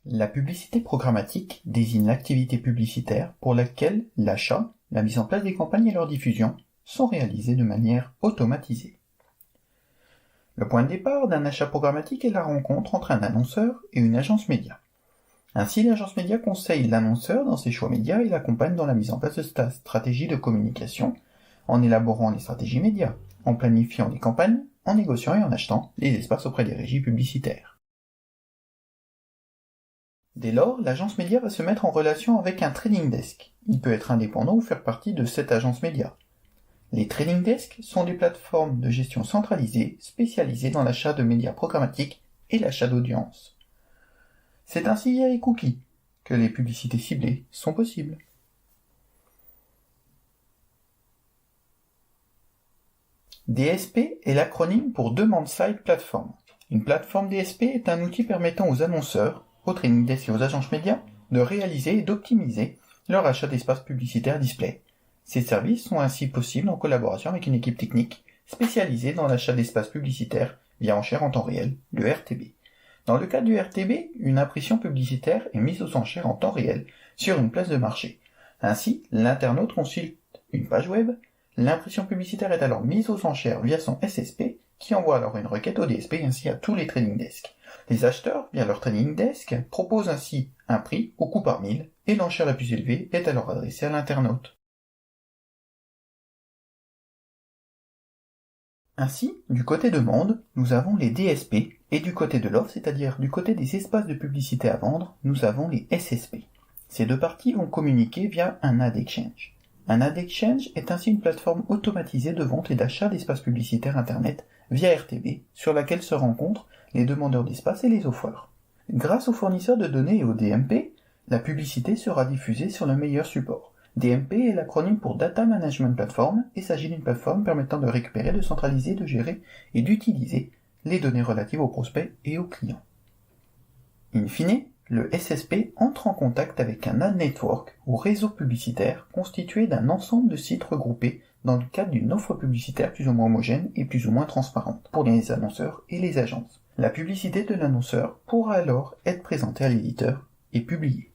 La publicité programmatique désigne l'activité publicitaire pour laquelle l'achat, la mise en place des campagnes et leur diffusion sont réalisés de manière automatisée. Le point de départ d'un achat programmatique est la rencontre entre un annonceur et une agence média. Ainsi, l'agence média conseille l'annonceur dans ses choix médias et l'accompagne dans la mise en place de sa stratégie de communication, en élaborant les stratégies médias, en planifiant les campagnes, en négociant et en achetant les espaces auprès des régies publicitaires. Dès lors, l'agence média va se mettre en relation avec un trading desk. Il peut être indépendant ou faire partie de cette agence média. Les trading desks sont des plateformes de gestion centralisées spécialisées dans l'achat de médias programmatiques et l'achat d'audience. C'est ainsi via les cookies que les publicités ciblées sont possibles. DSP est l'acronyme pour Demand Side Platform. Une plateforme DSP est un outil permettant aux annonceurs, aux trading desks et aux agences médias de réaliser et d'optimiser leur achat d'espaces publicitaires display. Ces services sont ainsi possibles en collaboration avec une équipe technique spécialisée dans l'achat d'espaces publicitaires via enchères en temps réel, le RTB. Dans le cas du RTB, une impression publicitaire est mise aux enchères en temps réel sur une place de marché. Ainsi, l'internaute consulte une page web, l'impression publicitaire est alors mise aux enchères via son SSP, qui envoie alors une requête au DSP ainsi à tous les trading desks. Les acheteurs, via leur trading desk, proposent ainsi un prix au coût par 1000, et l'enchère la plus élevée est alors adressée à l'internaute. Ainsi, du côté demande, nous avons les DSP, et du côté de l'offre, c'est-à-dire du côté des espaces de publicité à vendre, nous avons les SSP. Ces deux parties vont communiquer via un ad exchange. Un ad exchange est ainsi une plateforme automatisée de vente et d'achat d'espaces publicitaires Internet via RTB, sur laquelle se rencontrent les demandeurs d'espace et les offreurs. Grâce aux fournisseurs de données et au DMP, la publicité sera diffusée sur le meilleur support. DMP est l'acronyme pour Data Management Platform et s'agit d'une plateforme permettant de récupérer, de centraliser, de gérer et d'utiliser les données relatives aux prospects et aux clients. In fine, le SSP entre en contact avec un ad network ou réseau publicitaire constitué d'un ensemble de sites regroupés dans le cadre d'une offre publicitaire plus ou moins homogène et plus ou moins transparente pour les annonceurs et les agences. La publicité de l'annonceur pourra alors être présentée à l'éditeur et publiée.